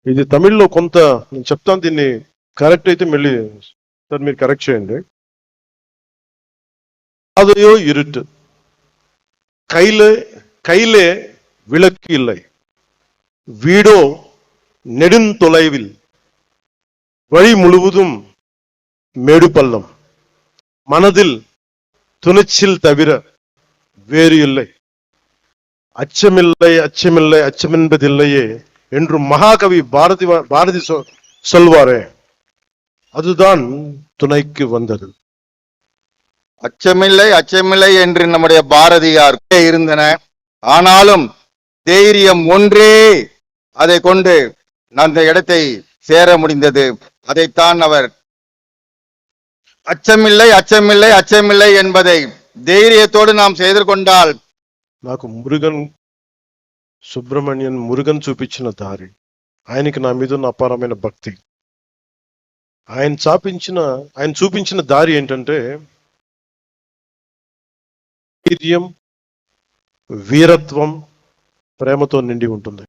ఇది తమిళ్లో కొంత నేను చెప్తాను, దీన్ని కరెక్ట్ అయితే మళ్ళీ సార్ మీరు కరెక్ట్ చేయండి. அதையோ இருட்டு, கையிலே விளக்கு இல்லை, வீடோ நெடுந்தொலைவில், வழி முழுவதும் மேடு பள்ளம், மனதில் துணிச்சல் தவிர வேறு இல்லை, அச்சமில்லை அச்சமில்லை அச்சமென்பதில்லையே என்று மகாகவி பாரதி சொல்வாரே, அதுதான் துணைக்கு வந்தது. அச்சமில்லை அச்சமில்லை என்று நம்முடைய பாரதியார் இருந்தன. ஆனாலும் தைரியம் ஒன்றே அதை கொண்டு அந்த இடத்தை சேர முடிந்தது. அதைத்தான் அவர் அச்சமில்லை அச்சமில்லை அச்சமில்லை என்பதை தைரியத்தோடு நாம் செய்து கொண்டால். నాకు మురుగన్ చూపించిన దారి, ఆయనకి నా మీద ఉన్న అపారమైన భక్తి. ఆయన చూపించిన దారి ఏంటంటే ధైర్యం, వీరత్వం, ప్రేమతో నిండి ఉంటుంది.